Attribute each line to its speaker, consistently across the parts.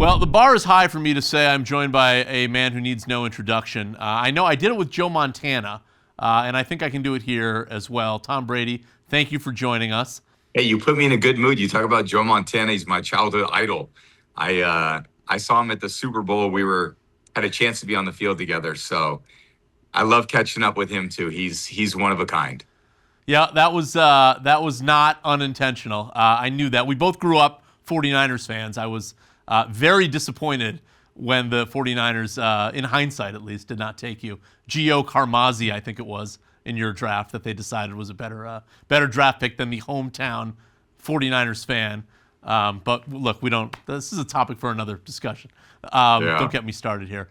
Speaker 1: Well, the bar is high for me to say I'm joined by a man who needs no introduction. I know I did it with Joe Montana, and I think I can do it here as well. Tom Brady, thank you for joining us.
Speaker 2: Hey, you put me in a good mood. You talk about Joe Montana. He's my childhood idol. I saw him at the Super Bowl. Had a chance to be on the field together. So I love catching up with him too. He's one of a kind.
Speaker 1: Yeah, that was not unintentional. I knew that. We both grew up 49ers fans. I was very disappointed when the 49ers, in hindsight at least, did not take you. Gio Carmazzi, I think it was, in your draft that they decided was a better draft pick than the hometown 49ers fan. But look, this is a topic for another discussion. Don't get me started here.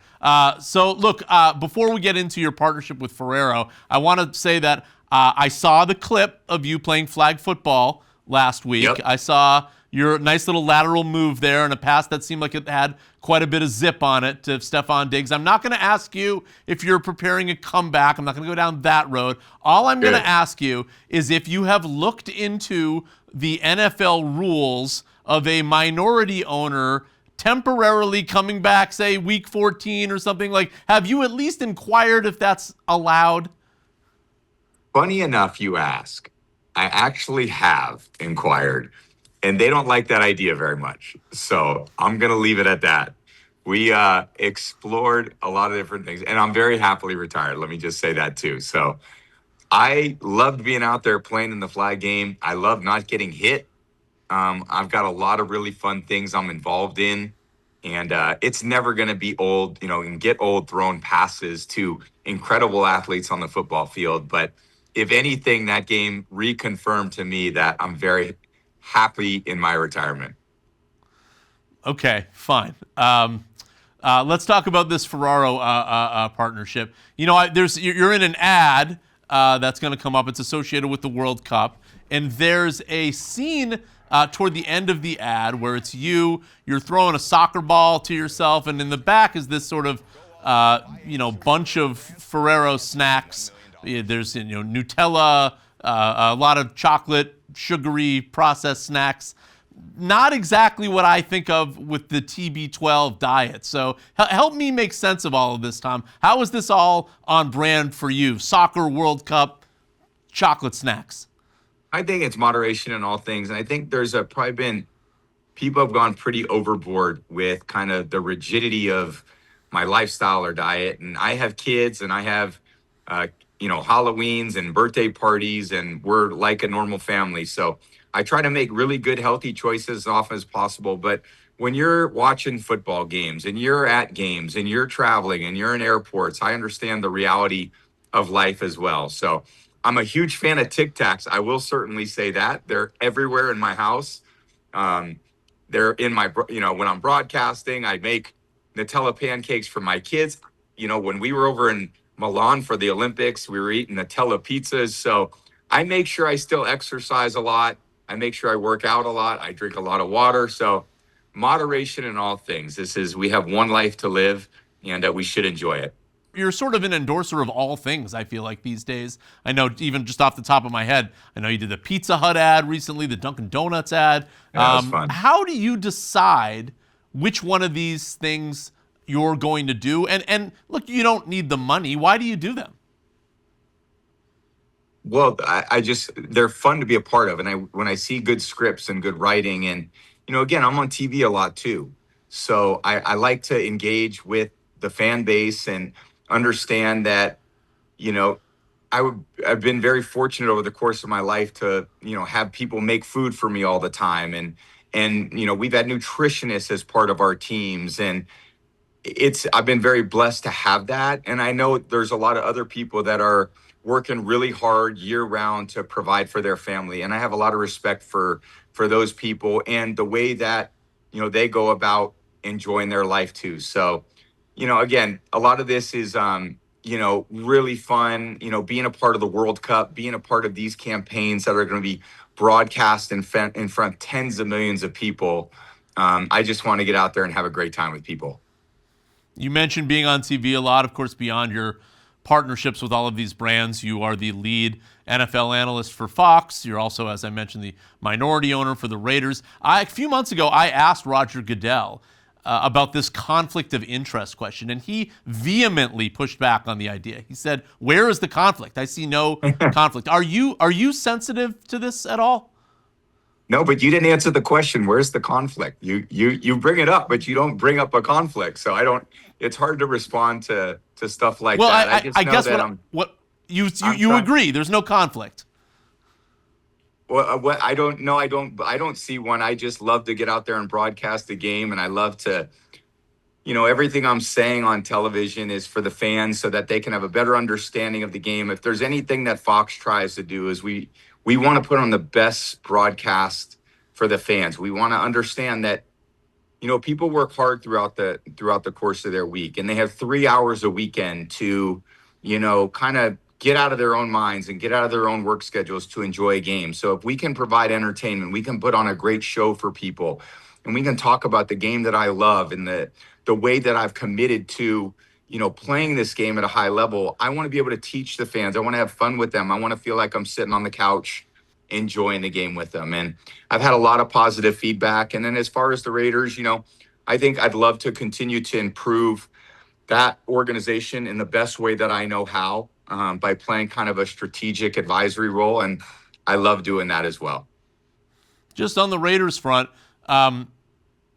Speaker 1: So look, before we get into your partnership with Ferrero, I want to say that I saw the clip of you playing flag football last week.
Speaker 2: Yep.
Speaker 1: I saw your nice little lateral move there and a pass that seemed like it had quite a bit of zip on it to Stephon Diggs. I'm not going to ask you if you're preparing a comeback. I'm not going to go down that road. All I'm going to ask you is if you have looked into the NFL rules of a minority owner temporarily coming back, say, week 14 or something. Like, have you at least inquired if that's allowed?
Speaker 2: Funny enough, you ask. I actually have inquired, and they don't like that idea very much. So I'm going to leave it at that. We explored a lot of different things, and I'm very happily retired. Let me just say that too. So I loved being out there playing in the flag game. I love not getting hit. I've got a lot of really fun things I'm involved in, and it's never going to be old, and get old throwing passes to incredible athletes on the football field. But if anything, that game reconfirmed to me that I'm very happy in my retirement.
Speaker 1: Okay, fine. Let's talk about this Ferrero partnership. You're in an ad that's going to come up. It's associated with the World Cup, and there's a scene toward the end of the ad where it's you're throwing a soccer ball to yourself, and in the back is this sort of bunch of Ferrero snacks. There's Nutella, a lot of chocolate, sugary processed snacks. Not exactly what I think of with the TB12 diet. So help me make sense of all of this, Tom. How is this all on brand for you? Soccer, World Cup, chocolate snacks.
Speaker 2: I think it's moderation in all things. And I think there's probably been people have gone pretty overboard with kind of the rigidity of my lifestyle or diet. And I have kids and I have, Halloweens and birthday parties, and we're like a normal family. So I try to make really good, healthy choices as often as possible. But when you're watching football games and you're at games and you're traveling and you're in airports, I understand the reality of life as well. So I'm a huge fan of Tic Tacs. I will certainly say that. They're everywhere in my house. They're in my, when I'm broadcasting, I make Nutella pancakes for my kids. When we were over in Milan for the Olympics, we were eating Nutella pizzas. So I make sure I still exercise a lot. I make sure I work out a lot. I drink a lot of water. So moderation in all things. We have one life to live, and we should enjoy it.
Speaker 1: You're sort of an endorser of all things, I feel like, these days. I know, even just off the top of my head, I know you did the Pizza Hut ad recently, the Dunkin' Donuts ad.
Speaker 2: Yeah, that was fun.
Speaker 1: How do you decide which one of these things you're going to do? And look, you don't need the money. Why do you do them?
Speaker 2: Well, they're fun to be a part of. And when I see good scripts and good writing, and, again, I'm on TV a lot too. So I like to engage with the fan base and understand that, I've been very fortunate over the course of my life to, have people make food for me all the time. And we've had nutritionists as part of our teams, and I've been very blessed to have that. And I know there's a lot of other people that are working really hard year round to provide for their family. And I have a lot of respect for those people and the way that, they go about enjoying their life too. So, again, a lot of this is, really fun, being a part of the World Cup, being a part of these campaigns that are going to be broadcast in front of tens of millions of people. I just want to get out there and have a great time with people.
Speaker 1: You mentioned being on TV a lot, of course, beyond your partnerships with all of these brands. You are the lead NFL analyst for Fox. You're also, as I mentioned, the minority owner for the Raiders. A few months ago, I asked Roger Goodell, about this conflict of interest question, and he vehemently pushed back on the idea. He said, "Where is the conflict? I see no conflict." Are you sensitive to this at all?
Speaker 2: No, but you didn't answer the question. Where's the conflict? You bring it up, but you don't bring up a conflict. So I don't. It's hard to respond to stuff like
Speaker 1: Well,
Speaker 2: that. I
Speaker 1: I
Speaker 2: just know
Speaker 1: guess
Speaker 2: that
Speaker 1: what
Speaker 2: I'm
Speaker 1: you
Speaker 2: trying.
Speaker 1: agree. There's no conflict.
Speaker 2: Well, what I don't know, I don't see one. I just love to get out there and broadcast the game, and I love to, everything I'm saying on television is for the fans so that they can have a better understanding of the game. If there's anything that Fox tries to do is we want to put on the best broadcast for the fans. We want to understand that people work hard throughout the course of their week, and they have 3 hours a weekend to kind of get out of their own minds and get out of their own work schedules to enjoy a game. So if we can provide entertainment, we can put on a great show for people, and we can talk about the game that I love and the way that I've committed to playing this game at a high level. I want to be able to teach the fans. I want to have fun with them. I want to feel like I'm sitting on the couch enjoying the game with them. And I've had a lot of positive feedback. And then as far as the Raiders, I think I'd love to continue to improve that organization in the best way that I know how, by playing kind of a strategic advisory role. And I love doing that as well.
Speaker 1: Just on the Raiders front, um,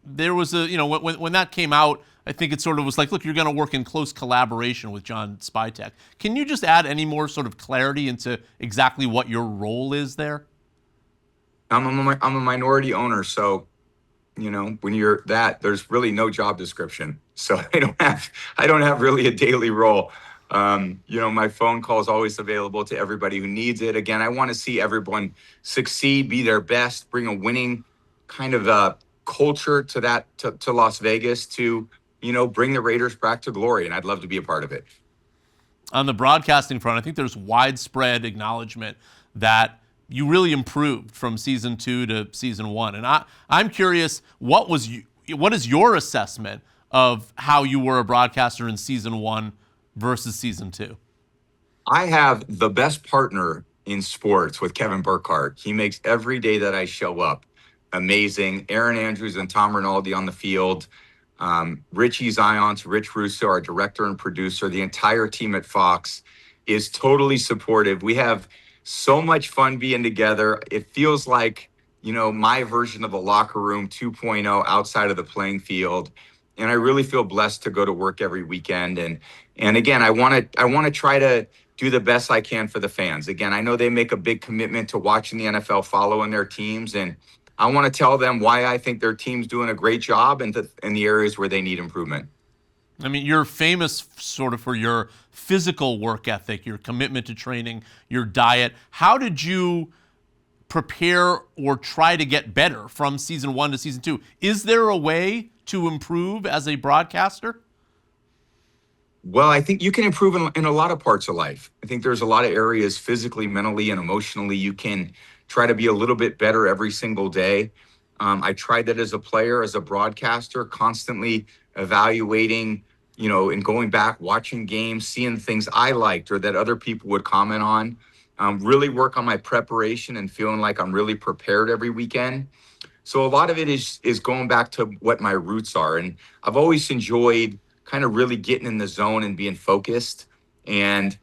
Speaker 1: there was when that came out, I think it sort of was like, look, you're going to work in close collaboration with John Spytek. Can you just add any more sort of clarity into exactly what your role is there?
Speaker 2: I'm a minority owner. So when you're that, there's really no job description. So I don't have really a daily role. My phone call is always available to everybody who needs it. Again, I want to see everyone succeed, be their best, bring a winning kind of culture to Las Vegas to, bring the Raiders back to glory. And I'd love to be a part of it.
Speaker 1: On the broadcasting front, I think there's widespread acknowledgement that you really improved from season 2 to season 1. And I'm curious, what is your assessment of how you were a broadcaster in season 1 versus season 2?
Speaker 2: I have the best partner in sports with Kevin Burkhardt. He makes every day that I show up amazing. Aaron Andrews and Tom Rinaldi on the field. Richie Zions, Rich Russo, our director and producer, the entire team at Fox is totally supportive. We have so much fun being together. It feels like, my version of the locker room 2.0 outside of the playing field. And I really feel blessed to go to work every weekend. And again, I want to try to do the best I can for the fans. Again, I know they make a big commitment to watching the NFL, following their teams, and I want to tell them why I think their team's doing a great job and in the areas where they need improvement.
Speaker 1: I mean, you're famous sort of for your physical work ethic, your commitment to training, your diet. How did you prepare or try to get better from season 1 to season 2? Is there a way to improve as a broadcaster?
Speaker 2: Well, I think you can improve in a lot of parts of life. I think there's a lot of areas physically, mentally, and emotionally you can try to be a little bit better every single day. I tried that as a player, as a broadcaster, constantly evaluating, and going back, watching games, seeing things I liked or that other people would comment on. Really work on my preparation and feeling like I'm really prepared every weekend. So a lot of it is going back to what my roots are. And I've always enjoyed kind of really getting in the zone and being focused and,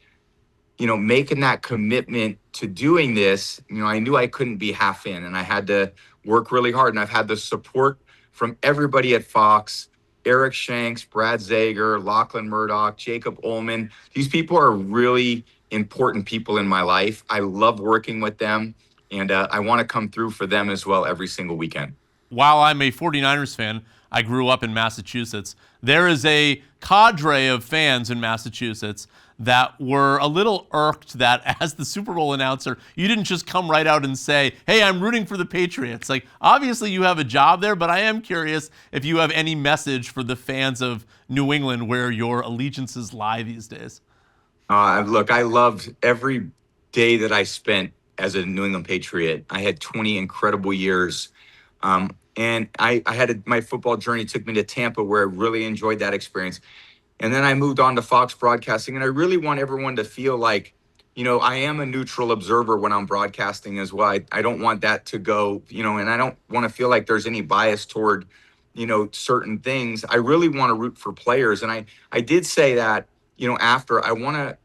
Speaker 2: making that commitment to doing this. I knew I couldn't be half in and I had to work really hard. And I've had the support from everybody at Fox, Eric Shanks, Brad Zager, Lachlan Murdoch, Jacob Ullman. These people are really important people in my life. I love working with them. And I want to come through for them as well every single weekend.
Speaker 1: While I'm a 49ers fan, I grew up in Massachusetts. There is a cadre of fans in Massachusetts that were a little irked that as the Super Bowl announcer, you didn't just come right out and say, hey, I'm rooting for the Patriots. Like, obviously you have a job there, but I am curious if you have any message for the fans of New England where your allegiances lie these days.
Speaker 2: Look, I loved every day that I spent as a New England Patriot. I had 20 incredible years. And I had my football journey took me to Tampa where I really enjoyed that experience. And then I moved on to Fox Broadcasting. And I really want everyone to feel like, I am a neutral observer when I'm broadcasting as well. I don't want that to go, and I don't want to feel like there's any bias toward certain things. I really want to root for players. And I did say that, after I want to,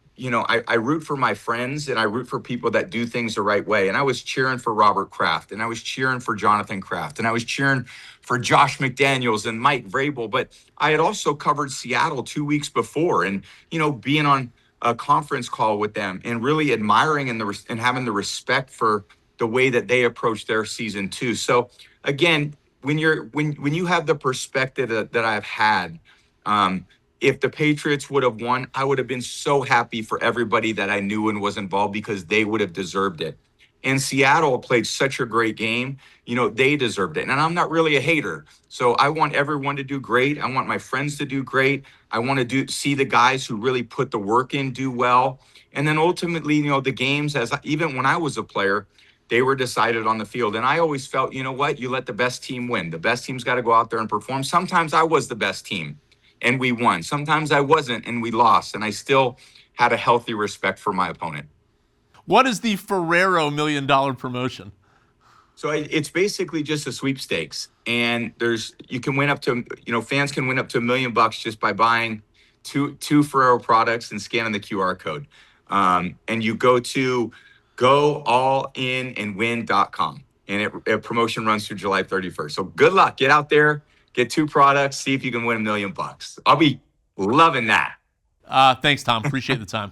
Speaker 2: I root for my friends and I root for people that do things the right way. And I was cheering for Robert Kraft and I was cheering for Jonathan Kraft and I was cheering for Josh McDaniels and Mike Vrabel. But I had also covered Seattle 2 weeks before and, being on a conference call with them and really admiring and having the respect for the way that they approach their season too. So again, when you have the perspective that I've had, if the Patriots would have won, I would have been so happy for everybody that I knew and was involved because they would have deserved it. And Seattle played such a great game, they deserved it. And I'm not really a hater. So I want everyone to do great. I want my friends to do great. I want to see the guys who really put the work in do well. And then ultimately, the games, even when I was a player, they were decided on the field. And I always felt, you know what, you let the best team win. The best team's got to go out there and perform. Sometimes I was the best team and we won. Sometimes I wasn't and we lost. And I still had a healthy respect for my opponent.
Speaker 1: What is the Ferrero $1 million promotion?
Speaker 2: So it's basically just a sweepstakes, and you can win up to, fans can win up to $1 million just by buying two Ferrero products and scanning the QR code. And you go to goallinandwin.com, and a promotion runs through July 31st. So good luck. Get out there, get two products, see if you can win $1 million. I'll be loving that.
Speaker 1: Thanks, Tom. Appreciate the time.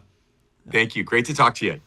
Speaker 2: Thank you. Great to talk to you.